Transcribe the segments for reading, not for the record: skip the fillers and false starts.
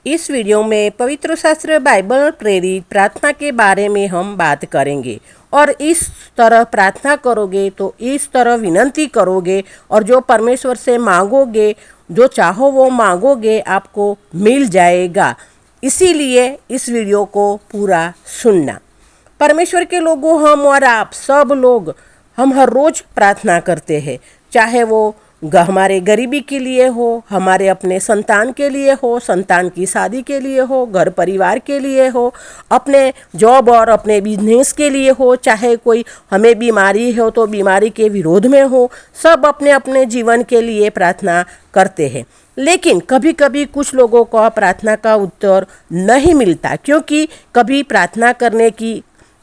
इस वीडियो में पवित्र शास्त्र बाइबल प्रेरित प्रार्थना के बारे में हम बात करेंगे। और इस तरह प्रार्थना करोगे तो इस तरह विनती करोगे और जो परमेश्वर से मांगोगे, जो चाहो वो मांगोगे, आपको मिल जाएगा। इसीलिए इस वीडियो को पूरा सुनना। परमेश्वर के लोगों, हम और आप सब लोग हम हर रोज़ प्रार्थना करते हैं, चाहे वो हमारे गरीबी के लिए हो, हमारे अपने संतान के लिए हो, संतान की शादी के लिए हो, घर परिवार के लिए हो, अपने जॉब और अपने बिजनेस के लिए हो, चाहे कोई हमें बीमारी हो तो बीमारी के विरोध में हो, सब अपने अपने जीवन के लिए प्रार्थना करते हैं। लेकिन कभी कभी कुछ लोगों को प्रार्थना का उत्तर नहीं मिलता, क्योंकि कभी प्रार्थना करने की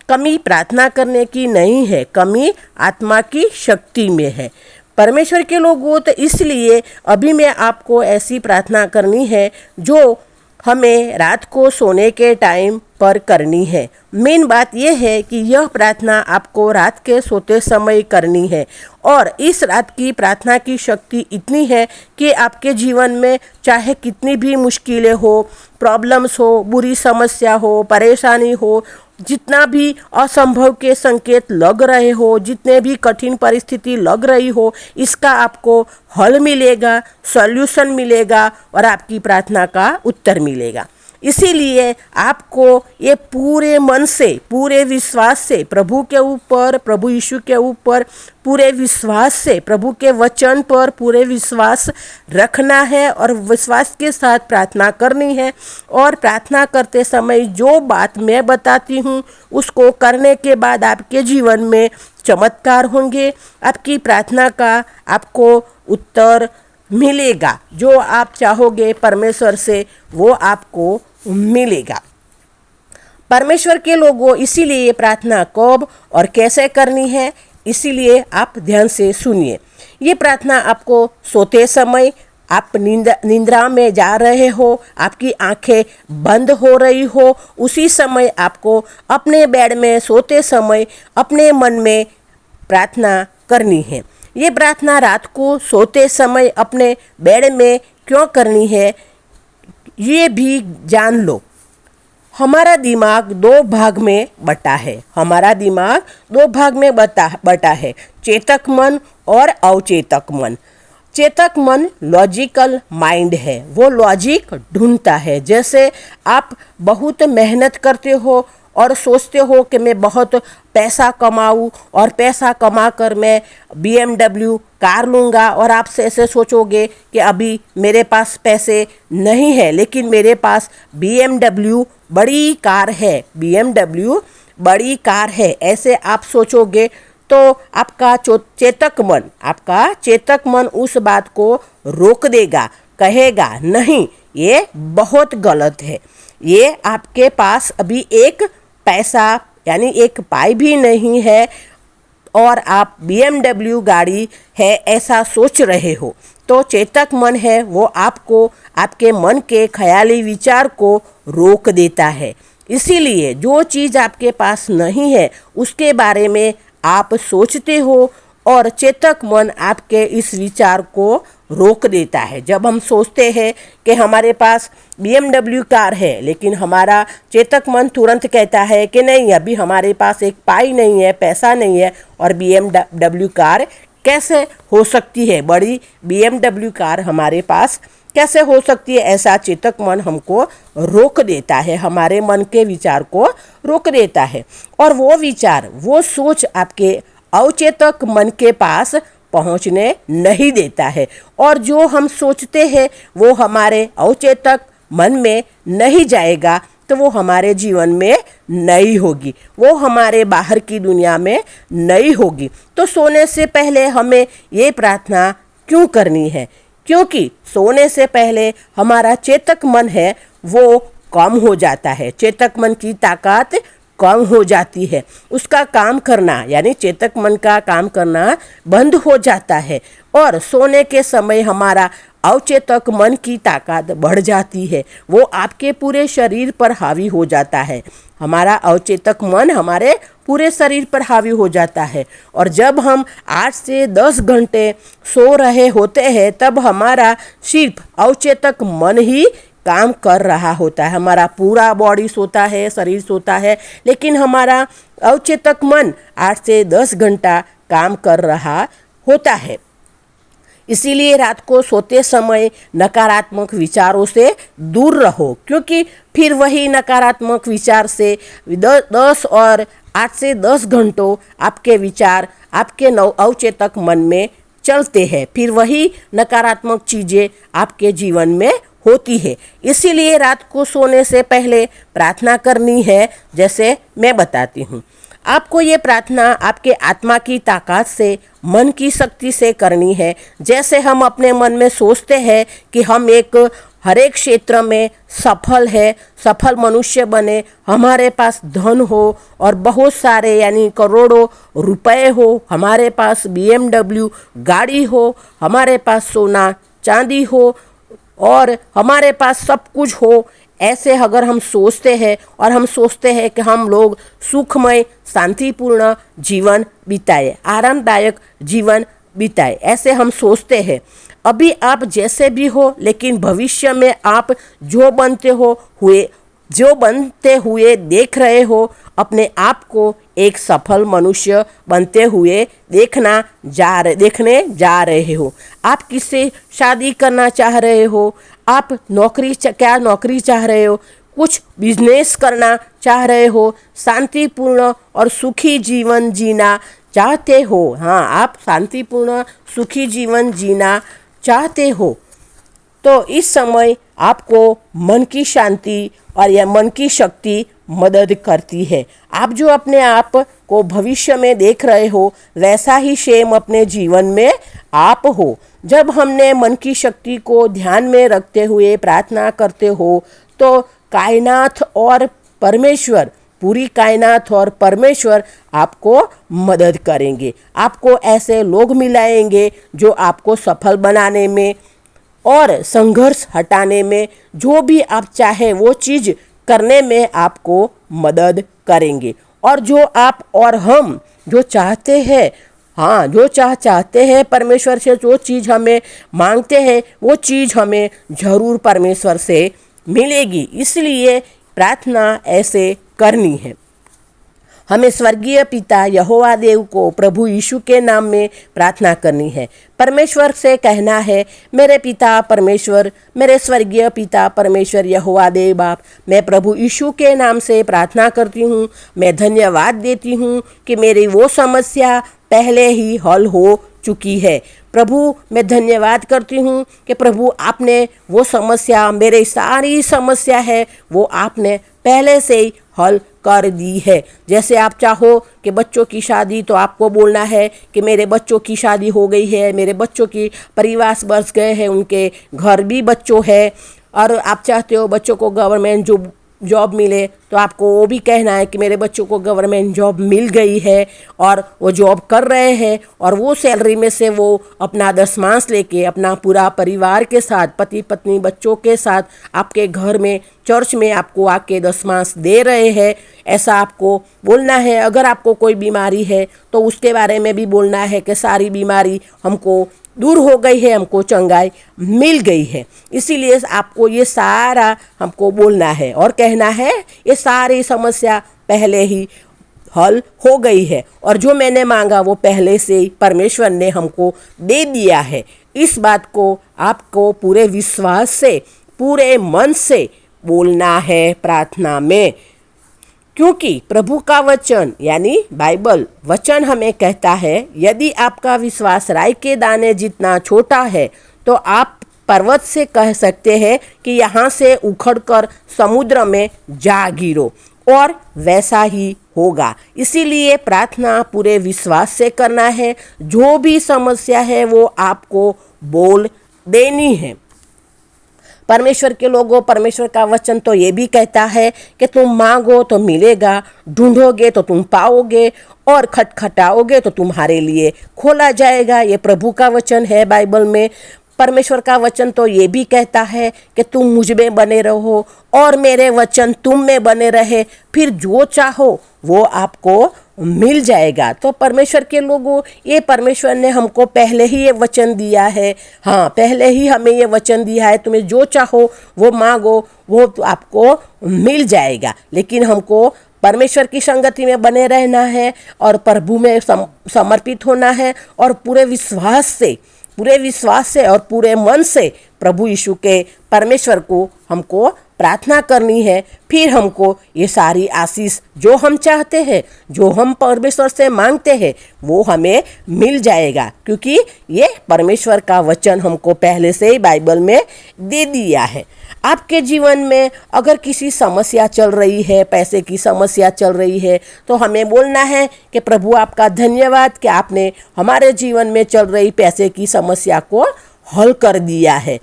कमी प्रार्थना करने की नहीं है, कमी आत्मा की शक्ति में है। परमेश्वर के लोगों, तो इसलिए अभी मैं आपको ऐसी प्रार्थना करनी है जो हमें रात को सोने के टाइम पर करनी है। मेन बात यह है कि यह प्रार्थना आपको रात के सोते समय करनी है। और इस रात की प्रार्थना की शक्ति इतनी है कि आपके जीवन में चाहे कितनी भी मुश्किलें हो, प्रॉब्लम्स हो, बुरी समस्या हो, परेशानी हो, जितना भी असंभव के संकेत लग रहे हो, जितने भी कठिन परिस्थिति लग रही हो, इसका आपको हल मिलेगा, सॉल्यूशन मिलेगा और आपकी प्रार्थना का उत्तर मिलेगा। इसीलिए आपको ये पूरे मन से, पूरे विश्वास से प्रभु के ऊपर, प्रभु यीशु के ऊपर पूरे विश्वास से, प्रभु के वचन पर पूरे विश्वास रखना है और विश्वास के साथ प्रार्थना करनी है। और प्रार्थना करते समय जो बात मैं बताती हूँ उसको करने के बाद आपके जीवन में चमत्कार होंगे, आपकी प्रार्थना का आपको उत्तर मिलेगा। जो आप चाहोगे परमेश्वर से वो आपको मिलेगा। परमेश्वर के लोगों, इसीलिए ये प्रार्थना कब और कैसे करनी है, इसीलिए आप ध्यान से सुनिए। ये प्रार्थना आपको सोते समय, आप निंद्रा में जा रहे हो, आपकी आंखें बंद हो रही हो, उसी समय आपको अपने बेड में सोते समय अपने मन में प्रार्थना करनी है। ये प्रार्थना रात को सोते समय अपने बेड में क्यों करनी है, ये भी जान लो। हमारा दिमाग दो भाग में बटा है। हमारा दिमाग दो भाग में बटा है, चेतक मन और अवचेतक मन। चेतक मन लॉजिकल माइंड है, वो लॉजिक ढूंढता है। जैसे आप बहुत मेहनत करते हो और सोचते हो कि मैं बहुत पैसा कमाऊँ और पैसा कमा कर मैं BMW कार लूँगा, और आप से ऐसे सोचोगे कि अभी मेरे पास पैसे नहीं है लेकिन मेरे पास BMW बड़ी कार है, BMW बड़ी कार है, ऐसे आप सोचोगे तो आपका चेतक मन उस बात को रोक देगा, कहेगा नहीं, ये बहुत गलत है, ये आपके पास अभी एक पैसा यानी एक पाई भी नहीं है और आप BMW गाड़ी है ऐसा सोच रहे हो। तो चेतक मन है वो आपको, आपके मन के ख्याली विचार को रोक देता है। इसीलिए जो चीज़ आपके पास नहीं है उसके बारे में आप सोचते हो और चेतक मन आपके इस विचार को रोक देता है। जब हम सोचते हैं कि हमारे पास BMW कार है, लेकिन हमारा चेतक मन तुरंत कहता है कि नहीं, अभी हमारे पास एक पाई नहीं है, पैसा नहीं है, और BMW कार कैसे हो सकती है, बड़ी BMW कार हमारे पास कैसे हो सकती है, ऐसा चेतक मन हमको रोक देता है, हमारे मन के विचार को रोक देता है। और वो विचार, वो सोच आपके अवचेतक मन के पास पहुंचने नहीं देता है, और जो हम सोचते हैं वो हमारे अवचेतक मन में नहीं जाएगा तो वो हमारे जीवन में नहीं होगी, वो हमारे बाहर की दुनिया में नहीं होगी। तो सोने से पहले हमें ये प्रार्थना क्यों करनी है? क्योंकि सोने से पहले हमारा चेतक मन है वो कम हो जाता है, चेतक मन की ताकत कम हो जाती है, उसका काम करना यानी चेतक मन का काम करना बंद हो जाता है, और सोने के समय हमारा अवचेतक मन की ताकत बढ़ जाती है, वो आपके पूरे शरीर पर हावी हो जाता है। हमारा अवचेतक मन हमारे पूरे शरीर पर हावी हो जाता है, और जब हम 8 से 10 घंटे सो रहे होते हैं तब हमारा सिर्फ अवचेतक मन ही काम कर रहा होता है। हमारा पूरा बॉडी सोता है, शरीर सोता है, लेकिन हमारा अवचेतक मन 8 से 10 घंटा काम कर रहा होता है। इसीलिए रात को सोते समय नकारात्मक विचारों से दूर रहो, क्योंकि फिर वही नकारात्मक विचार से 10 और 8 से 10 घंटों आपके विचार आपके अवचेतक मन में चलते हैं, फिर वही नकारात्मक चीज़ें आपके जीवन में होती है। इसीलिए रात को सोने से पहले प्रार्थना करनी है। जैसे मैं बताती हूँ, आपको ये प्रार्थना आपके आत्मा की ताकत से, मन की शक्ति से करनी है। जैसे हम अपने मन में सोचते हैं कि हम हर एक क्षेत्र में सफल मनुष्य बने, हमारे पास धन हो और बहुत सारे यानी करोड़ों रुपए हो, हमारे पास BMW गाड़ी हो, हमारे पास सोना चांदी हो और हमारे पास सब कुछ हो, ऐसे अगर हम सोचते हैं और हम सोचते हैं कि हम लोग सुखमय शांतिपूर्ण जीवन बिताए, आरामदायक जीवन बिताए, ऐसे हम सोचते हैं। अभी आप जैसे भी हो, लेकिन भविष्य में आप जो बनते हुए देख रहे हो, अपने आप को एक सफल मनुष्य बनते हुए देखने जा रहे हो। आप किससे शादी करना चाह रहे हो, आप क्या नौकरी चाह रहे हो, कुछ बिजनेस करना चाह रहे हो, शांतिपूर्ण और सुखी जीवन जीना चाहते हो। हाँ, आप शांतिपूर्ण सुखी जीवन जीना चाहते हो, तो इस समय आपको मन की शांति और यह मन की शक्ति मदद करती है। आप जो अपने आप को भविष्य में देख रहे हो, वैसा ही सेम अपने जीवन में आप हो। जब हमने मन की शक्ति को ध्यान में रखते हुए प्रार्थना करते हो, तो कायनात और परमेश्वर, पूरी कायनात और परमेश्वर आपको मदद करेंगे। आपको ऐसे लोग मिलाएंगे जो आपको सफल बनाने में और संघर्ष हटाने में, जो भी आप चाहे वो चीज़ करने में आपको मदद करेंगे। और जो आप और हम जो चाहते हैं, हाँ, जो चाहते हैं परमेश्वर से, जो चीज़ हमें मांगते हैं, वो चीज़ हमें ज़रूर परमेश्वर से मिलेगी। इसलिए प्रार्थना ऐसे करनी है। हमें स्वर्गीय पिता यहोवा देव को प्रभु यीशु के नाम में प्रार्थना करनी है। परमेश्वर से कहना है, मेरे पिता परमेश्वर, मेरे स्वर्गीय पिता परमेश्वर यहोवा देव बाप, मैं प्रभु यीशु के नाम से प्रार्थना करती हूँ। मैं धन्यवाद देती हूँ कि मेरी वो समस्या पहले ही हल हो चुकी है। प्रभु, मैं धन्यवाद करती हूँ कि प्रभु आपने वो समस्या, मेरी सारी समस्या है, वो आपने पहले से ही हल कर दी है। जैसे आप चाहो कि बच्चों की शादी, तो आपको बोलना है कि मेरे बच्चों की शादी हो गई है, मेरे बच्चों की परिवार बस गए हैं, उनके घर भी बच्चों है, और आप चाहते हो बच्चों को गवर्नमेंट जॉब मिले, तो आपको वो भी कहना है कि मेरे बच्चों को गवर्नमेंट जॉब मिल गई है और वो जॉब कर रहे हैं, और वो सैलरी में से वो अपना दशमांश लेके अपना पूरा परिवार के साथ, पति पत्नी बच्चों के साथ आपके घर में, चर्च में आपको आके दशमांश दे रहे हैं। ऐसा आपको बोलना है। अगर आपको कोई बीमारी है तो उसके बारे में भी बोलना है कि सारी बीमारी हमको दूर हो गई है, हमको चंगाई मिल गई है। इसीलिए आपको ये सारा हमको बोलना है और कहना है, ये सारी समस्या पहले ही हल हो गई है, और जो मैंने मांगा वो पहले से ही परमेश्वर ने हमको दे दिया है। इस बात को आपको पूरे विश्वास से, पूरे मन से बोलना है प्रार्थना में, क्योंकि प्रभु का वचन यानी बाइबल वचन हमें कहता है, यदि आपका विश्वास राई के दाने जितना छोटा है, तो आप पर्वत से कह सकते हैं कि यहाँ से उखड़कर समुद्र में जा गिरो, और वैसा ही होगा। इसीलिए प्रार्थना पूरे विश्वास से करना है। जो भी समस्या है वो आपको बोल देनी है। परमेश्वर के लोगों, परमेश्वर का वचन तो ये भी कहता है कि तुम मांगो तो मिलेगा, ढूंढोगे तो तुम पाओगे, और खटखटाओगे तो तुम्हारे लिए खोला जाएगा। ये प्रभु का वचन है बाइबल में। परमेश्वर का वचन तो ये भी कहता है कि तुम मुझ में बने रहो और मेरे वचन तुम में बने रहे, फिर जो चाहो वो आपको मिल जाएगा। तो परमेश्वर के लोगों, ये परमेश्वर ने हमको पहले ही ये वचन दिया है। हाँ, पहले ही हमें ये वचन दिया है, तुम्हें जो चाहो वो मांगो, वो तो आपको मिल जाएगा। लेकिन हमको परमेश्वर की संगति में बने रहना है और प्रभु में समर्पित होना है और पूरे विश्वास से और पूरे मन से प्रभु यीशु के परमेश्वर को हमको प्रार्थना करनी है। फिर हमको ये सारी आशीष जो हम चाहते हैं, जो हम परमेश्वर से मांगते हैं, वो हमें मिल जाएगा, क्योंकि ये परमेश्वर का वचन हमको पहले से ही बाइबल में दे दिया है। आपके जीवन में अगर किसी समस्या चल रही है, पैसे की समस्या चल रही है, तो हमें बोलना है कि प्रभु आपका धन्यवाद कि आपने हमारे जीवन में चल रही पैसे की समस्या को हल कर दिया है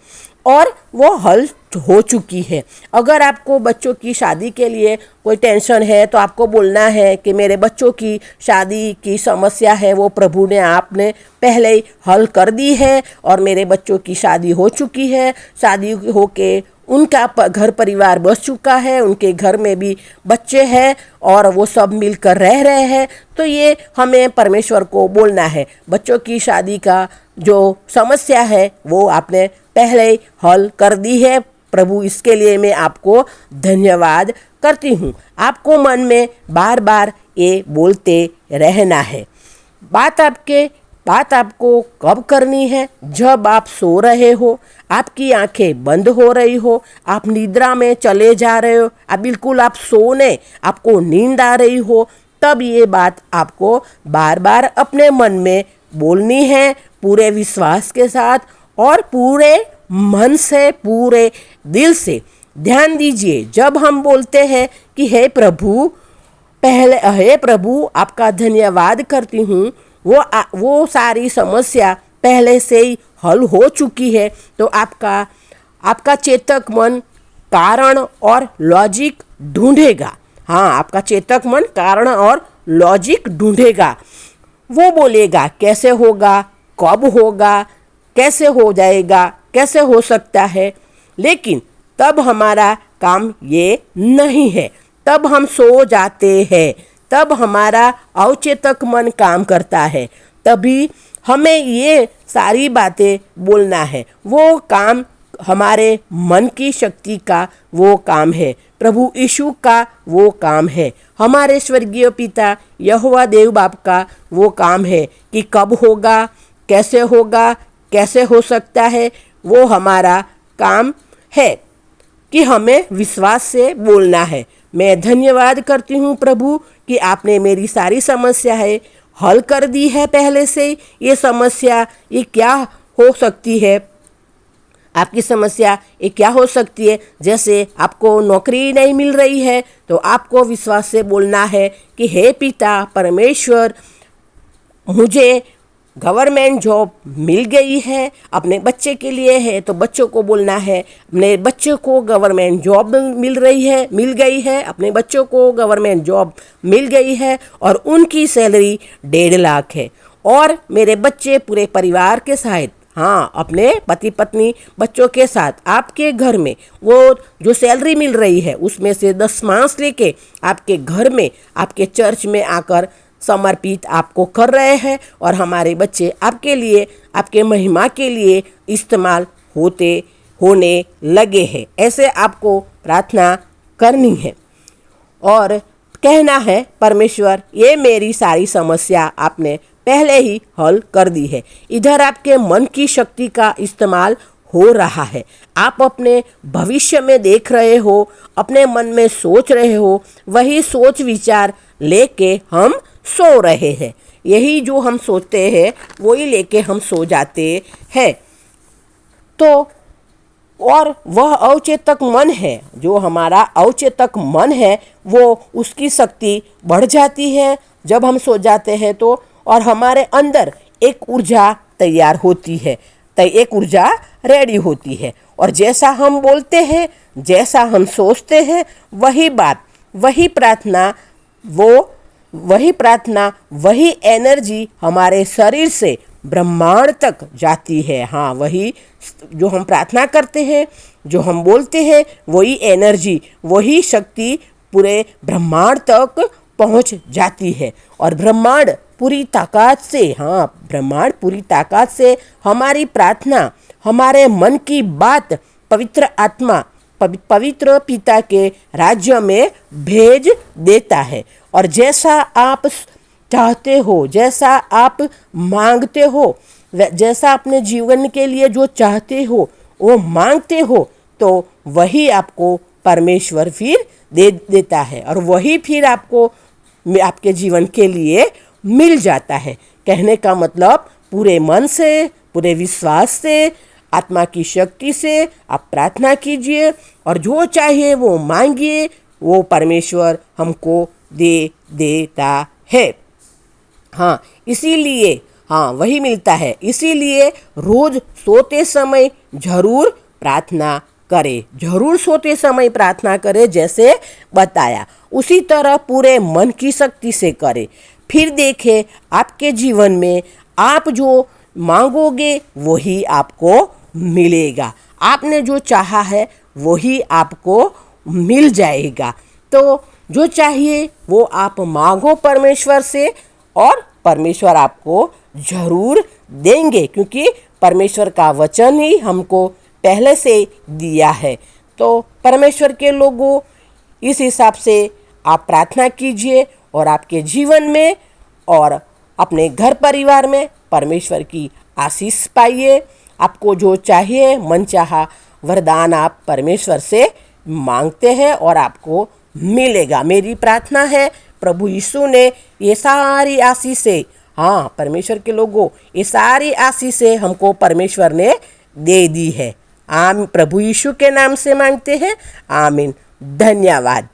और वो हल हो चुकी है। अगर आपको बच्चों की शादी के लिए कोई टेंशन है, तो आपको बोलना है कि मेरे बच्चों की शादी की समस्या है, वो प्रभु ने आपने पहले ही हल कर दी है और मेरे बच्चों की शादी हो चुकी है। शादी होके उनका घर परिवार बस चुका है, उनके घर में भी बच्चे हैं और वो सब मिलकर रह रहे हैं। तो ये हमें परमेश्वर को बोलना है। बच्चों की शादी का जो समस्या है वो आपने पहले ही हल कर दी है। प्रभु, इसके लिए मैं आपको धन्यवाद करती हूँ। आपको मन में बार बार ये बोलते रहना है। बात आपको कब करनी है? जब आप सो रहे हो, आपकी आंखें बंद हो रही हो, आप निद्रा में चले जा रहे हो, आप सोने, आपको नींद आ रही हो, तब ये बात आपको बार बार अपने मन में बोलनी है, पूरे विश्वास के साथ और पूरे मन से, पूरे दिल से। ध्यान दीजिए, जब हम बोलते हैं कि हे प्रभु आपका धन्यवाद करती हूँ, वो सारी समस्या पहले से ही हल हो चुकी है, तो आपका चेतक मन कारण और लॉजिक ढूंढेगा। हाँ, आपका चेतक मन कारण और लॉजिक ढूंढेगा। वो बोलेगा कैसे होगा, कब होगा, कैसे हो जाएगा, कैसे हो सकता है। लेकिन तब हमारा काम ये नहीं है, तब हम सो जाते हैं, तब हमारा अवचेतक मन काम करता है। तभी हमें ये सारी बातें बोलना है। वो काम हमारे मन की शक्ति का वो काम है, प्रभु यीशु का वो काम है, हमारे स्वर्गीय पिता यहोवा देव बाप का वो काम है कि कब होगा, कैसे हो सकता है। वो हमारा काम है कि हमें विश्वास से बोलना है। मैं धन्यवाद करती हूँ प्रभु कि आपने मेरी सारी समस्या है हल कर दी है पहले से। ये समस्या ये क्या हो सकती है? आपकी समस्या ये क्या हो सकती है? जैसे आपको नौकरी नहीं मिल रही है, तो आपको विश्वास से बोलना है कि हे पिता परमेश्वर, मुझे गवर्नमेंट जॉब मिल गई है। अपने बच्चे के लिए है तो बच्चों को बोलना है, अपने बच्चे को गवर्नमेंट जॉब मिल गई है, अपने बच्चों को गवर्नमेंट जॉब मिल गई है और उनकी सैलरी 1.5 लाख है। और मेरे बच्चे पूरे परिवार के साथ, हाँ, अपने पति पत्नी बच्चों के साथ आपके घर में वो जो सैलरी मिल रही है उसमें से 10 लेके आपके घर में, आपके चर्च में आकर समर्पित आपको कर रहे हैं और हमारे बच्चे आपके लिए, आपके महिमा के लिए इस्तेमाल होने लगे हैं। ऐसे आपको प्रार्थना करनी है और कहना है, परमेश्वर ये मेरी सारी समस्या आपने पहले ही हल कर दी है। इधर आपके मन की शक्ति का इस्तेमाल हो रहा है। आप अपने भविष्य में देख रहे हो, अपने मन में सोच रहे हो, वही सोच विचार लेके हम सो रहे हैं। यही जो हम सोचते हैं वही लेके हम सो जाते हैं। तो और वह अवचेतक मन है, जो हमारा अवचेतक मन है, वो उसकी शक्ति बढ़ जाती है जब हम सो जाते हैं तो, और हमारे अंदर एक ऊर्जा तैयार होती है, एक ऊर्जा रेडी होती है। और जैसा हम बोलते हैं, जैसा हम सोचते हैं, वही बात, वही प्रार्थना, वही एनर्जी हमारे शरीर से ब्रह्मांड तक जाती है। हाँ, वही जो हम प्रार्थना करते हैं, जो हम बोलते हैं, वही एनर्जी, वही शक्ति पूरे ब्रह्मांड तक पहुंच जाती है। और ब्रह्मांड पूरी ताकत से, हाँ, ब्रह्मांड पूरी ताकत से हमारी प्रार्थना, हमारे मन की बात पवित्र आत्मा, पवित्र पिता के राज्य में भेज देता है। और जैसा आप चाहते हो, जैसा आप मांगते हो, जैसा अपने जीवन के लिए जो चाहते हो वो मांगते हो, तो वही आपको परमेश्वर फिर दे देता है और वही फिर आपको आपके जीवन के लिए मिल जाता है। कहने का मतलब पूरे मन से, पूरे विश्वास से, आत्मा की शक्ति से आप प्रार्थना कीजिए और जो चाहिए वो मांगिए, वो परमेश्वर हमको दे देता है। हाँ, इसीलिए, हाँ, वही मिलता है। इसीलिए रोज सोते समय जरूर प्रार्थना करें, जरूर सोते समय प्रार्थना करें, जैसे बताया उसी तरह पूरे मन की शक्ति से करें। फिर देखें आपके जीवन में आप जो मांगोगे वही आपको मिलेगा, आपने जो चाहा है वही आपको मिल जाएगा। तो जो चाहिए वो आप मांगो परमेश्वर से और परमेश्वर आपको जरूर देंगे, क्योंकि परमेश्वर का वचन ही हमको पहले से दिया है। तो परमेश्वर के लोगों, इस हिसाब से आप प्रार्थना कीजिए और आपके जीवन में और अपने घर परिवार में परमेश्वर की आशीष पाइए। आपको जो चाहिए मनचाहा वरदान आप परमेश्वर से मांगते हैं और आपको मिलेगा। मेरी प्रार्थना है प्रभु यीशु ने ये सारी आशीषें, हाँ, परमेश्वर के लोगों, ये सारी आशीषें हमको परमेश्वर ने दे दी है। प्रभु यीशु के नाम से मांगते हैं, आमीन। धन्यवाद।